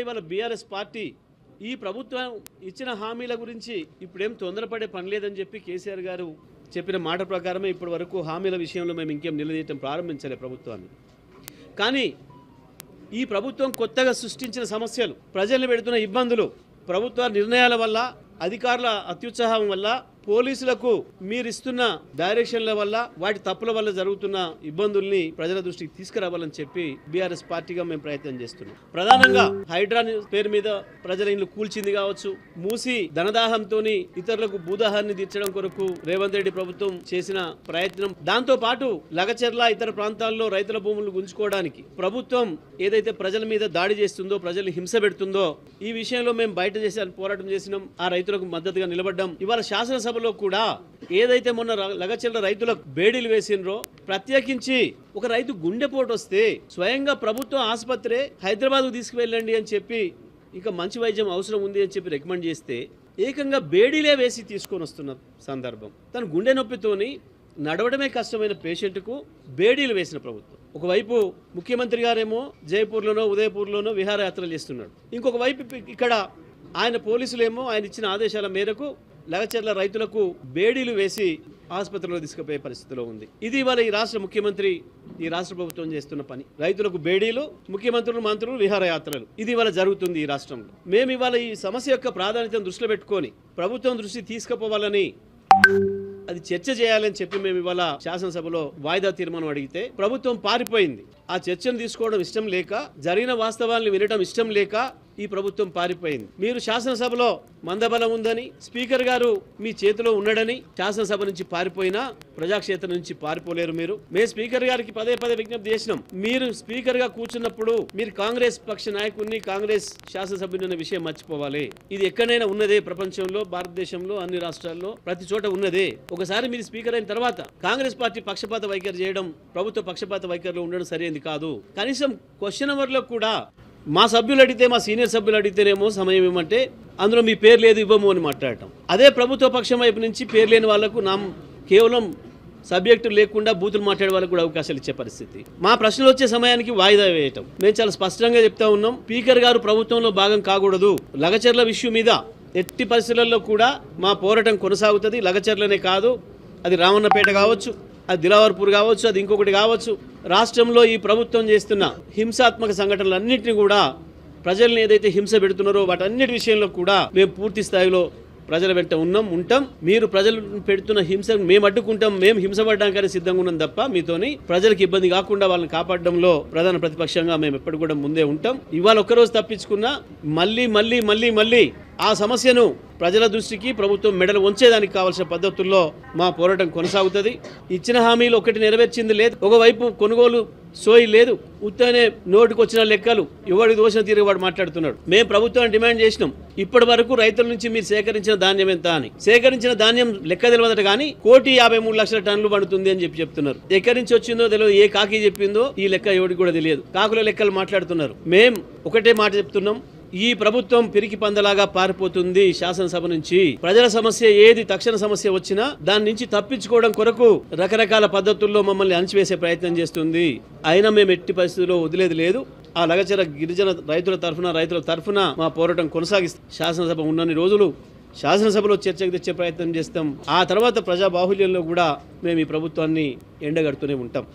ఇవాళ BRS party ఈ ప్రభుత్వం ఇచ్చిన హామీల గురించి ఇప్పుడేం తొందరపడే పని లేదని చెప్పి కేసీఆర్ గారు చెప్పిన మాట ప్రకారమే ఇప్పటి వరకు హామీల విషయంలో మేము ఇంకేం నిలదీయటం ప్రారంభించలే ప్రభుత్వాన్ని. కానీ ఈ ప్రభుత్వం కొత్తగా సృష్టించిన సమస్యలు, ప్రజల్ని పెడుతున్న ఇబ్బందులు, ప్రభుత్వ నిర్ణయాల వల్ల, అధికారుల అత్యుత్సాహం వల్ల, పోలీసులకు మీరిస్తున్న డైరెక్షన్ల వల్ల, వాటి తప్పుల వల్ల జరుగుతున్న ఇబ్బందుల్ని ప్రజల దృష్టికి తీసుకురావాలని చెప్పి బీఆర్ఎస్ పార్టీగా మేము ప్రయత్నం చేస్తున్నాం. ప్రధానంగా హైడ్రా పేరు మీద ప్రజల ఇల్లు కూల్చింది కావచ్చు, మూసి ధనదాహంతో ఇతరులకు భూదాహాన్ని తీర్చడం కొరకు రేవంత్ రెడ్డి ప్రభుత్వం చేసిన ప్రయత్నం, దాంతో పాటు లగచెర్ల ఇతర ప్రాంతాల్లో రైతుల భూములు గుంజుకోవడానికి ప్రభుత్వం ఏదైతే ప్రజల మీద దాడి చేస్తుందో, ప్రజల్ని హింస పెడుతుందో, ఈ విషయంలో మేము బయట చేసి పోరాటం చేసినాం. ఆ రైతులకు మద్దతుగా నిలబడ్డాం. ఇవాళ శాసనసభలో కూడా ఏదైతే మొన్న లగచెర్ల రైతులకు బేడీలు వేసినరో, ప్రత్యేకించి ఒక రైతు గుండెపోటు వస్తే స్వయంగా ప్రభుత్వ ఆసుపత్రి హైదరాబాద్కు తీసుకువెళ్ళండి అని చెప్పి, ఇంకా మంచి వైద్యం అవసరం ఉంది అని చెప్పి రికమెండ్ చేస్తే ఏకంగా బేడీలే వేసి తీసుకొని వస్తున్న సందర్భం. తను గుండె నొప్పితోని నడవడమే కష్టమైన పేషెంట్కు బేడీలు వేసిన ప్రభుత్వం. ఒకవైపు ముఖ్యమంత్రి గారేమో జైపూర్లోనో ఉదయపూర్లోనో విహారయాత్రలు చేస్తున్నాడు, ఇంకొక వైపు ఇక్కడ ఆయన పోలీసులేమో ఆయన ఇచ్చిన ఆదేశాల మేరకు లగచెర్ల రైతులకు బేడీలు వేసి ఆసుపత్రిలో తీసుకుపోయే పరిస్థితిలో ఉంది. ఇది ఇవాళ ఈ రాష్ట్ర ముఖ్యమంత్రి, ఈ రాష్ట్ర ప్రభుత్వం చేస్తున్న పని. రైతులకు బేడీలు, ముఖ్యమంత్రులు, మంత్రులు విహారయాత్రలు, ఇది ఇవాళ జరుగుతుంది ఈ రాష్ట్రంలో. మేము ఇవాళ ఈ సమస్య యొక్క ప్రాధాన్యతను దృష్టిలో పెట్టుకొని ప్రభుత్వం దృష్టి తీసుకుపోవాలని, అది చర్చ చేయాలని చెప్పి మేము ఇవాళ శాసనసభలో వాయిదా తీర్మానం అడిగితే ప్రభుత్వం పారిపోయింది. ఆ చర్చను తీసుకోవడం ఇష్టం లేక, జరిగిన వాస్తవాలను వినడం ఇష్టం లేక ఈ ప్రభుత్వం పారిపోయింది. మీరు శాసనసభలో మందబలం ఉందని, స్పీకర్ గారు మీ చేతిలో ఉన్నాడని శాసనసభ నుంచి పారిపోయినా ప్రజాక్షేత్రం నుంచి పారిపోలేరు మీరు. మేము స్పీకర్ గారికి పదే పదే విజ్ఞప్తి చేసినాం. మీరు స్పీకర్ గా కూర్చున్నప్పుడు మీరు కాంగ్రెస్ పక్ష నాయకుడిని, కాంగ్రెస్ శాసనసభ్యుని అనే విషయం మర్చిపోవాలి. ఇది ఎక్కడైనా ఉన్నదే, ప్రపంచంలో, భారతదేశంలో, అన్ని రాష్ట్రాల్లో ప్రతి చోట ఉన్నదే. ఒకసారి మీరు స్పీకర్ అయిన తర్వాత కాంగ్రెస్ పార్టీ పక్షపాత వైఖరి చేయడం, ప్రభుత్వ పక్షపాత వైఖరిలో ఉండడం సరైనది కాదు. కనీసం క్వశ్చన్ అవర్లో కూడా మా సభ్యులు అడిగితే, మా సీనియర్ సభ్యులు అడిగితేనేమో సమయం ఏమంటే అందులో మీ పేరు లేదు, ఇవ్వము అని మాట్లాడటం. అదే ప్రభుత్వ పక్షం వైపు నుంచి పేరు లేని వాళ్లకు కేవలం సబ్జెక్టు లేకుండా బూతులు మాట్లాడే వాళ్ళకు కూడా అవకాశాలు ఇచ్చే పరిస్థితి. మా ప్రశ్నలు వచ్చే సమయానికి వాయిదా వేయటం. మేము చాలా స్పష్టంగా చెప్తా ఉన్నాం, స్పీకర్ గారు ప్రభుత్వంలో భాగం కాకూడదు. లగచెర్ల విషయం మీద ఎట్టి పరిస్థితులలో కూడా మా పోరాటం కొనసాగుతుంది. లగచెర్లనే కాదు, అది రామన్నపేట కావచ్చు, అది దిలావర్పూర్ కావచ్చు, అది ఇంకొకటి కావచ్చు. రాష్ట్రంలో ఈ ప్రభుత్వం చేస్తున్న హింసాత్మక సంఘటనలన్నింటినీ కూడా, ప్రజల్ని ఏదైతే హింస పెడుతున్నారో వాటన్నిటి విషయంలో కూడా మేము పూర్తి స్థాయిలో ప్రజల వెంట ఉంటాం. మీరు ప్రజలు పెడుతున్న హింసను మేము అడ్డుకుంటాం. మేము హింసపడడానికనే సిద్ధంగా ఉన్నాం తప్ప మీతోని ప్రజలకు ఇబ్బంది కాకుండా వాళ్ళని కాపాడడంలో ప్రధాన ప్రతిపక్షంగా మేము ఎప్పటికి కూడా ముందే ఉంటాం. ఇవాళ ఒక్కరోజు తప్పించుకున్నా మళ్ళీ ఆ సమస్యను ప్రజల దృష్టికి ప్రభుత్వం మెడలు వంచేదానికి కావాల్సిన పద్ధతుల్లో మా పోరాటం కొనసాగుతుంది. ఇచ్చిన హామీలు ఒకటి నెరవేర్చింది లేదు. ఒకవైపు కొనుగోలు సోయి లేదు, ఉత్తనే నోటికి వచ్చిన లెక్కలు, ఎవరికి దోషం తీరు వాడు మాట్లాడుతున్నాడు. మేము ప్రభుత్వాన్ని డిమాండ్ చేసినాం, ఇప్పటి వరకు రైతుల నుంచి మీరు సేకరించిన ధాన్యం ఎంత అని. సేకరించిన ధాన్యం లెక్క తెలియదట కానీ 1,53,00,000 టన్నులు పడుతుంది అని చెప్తున్నారు. ఎక్కడి నుంచి వచ్చిందో తెలియదు, ఏ కాకి చెప్పిందో ఈ లెక్క ఎవరికి కూడా తెలియదు. కాకుల లెక్కలు మాట్లాడుతున్నారు. మేం ఒకటే మాట చెప్తున్నాం, ఈ ప్రభుత్వం పిరికి పందలాగా పారిపోతుంది శాసనసభ నుంచి. ప్రజల సమస్య ఏది, తక్షణ సమస్య వచ్చినా దాని నుంచి తప్పించుకోవడం కొరకు రకరకాల పద్ధతుల్లో మమ్మల్ని అణచివేసే ప్రయత్నం చేస్తుంది. అయినా మేము ఎట్టి పరిస్థితుల్లో వదిలేది లేదు. ఆ లగచెర్ల గిరిజన రైతుల తరఫున మా పోరాటం కొనసాగిస్తాం. శాసనసభ ఉన్నన్ని రోజులు శాసనసభలో చర్చకు తెచ్చే ప్రయత్నం చేస్తాం. ఆ తర్వాత ప్రజా బాహుళ్యంలో కూడా మేము ఈ ప్రభుత్వాన్ని ఎండగడుతూనే ఉంటాం.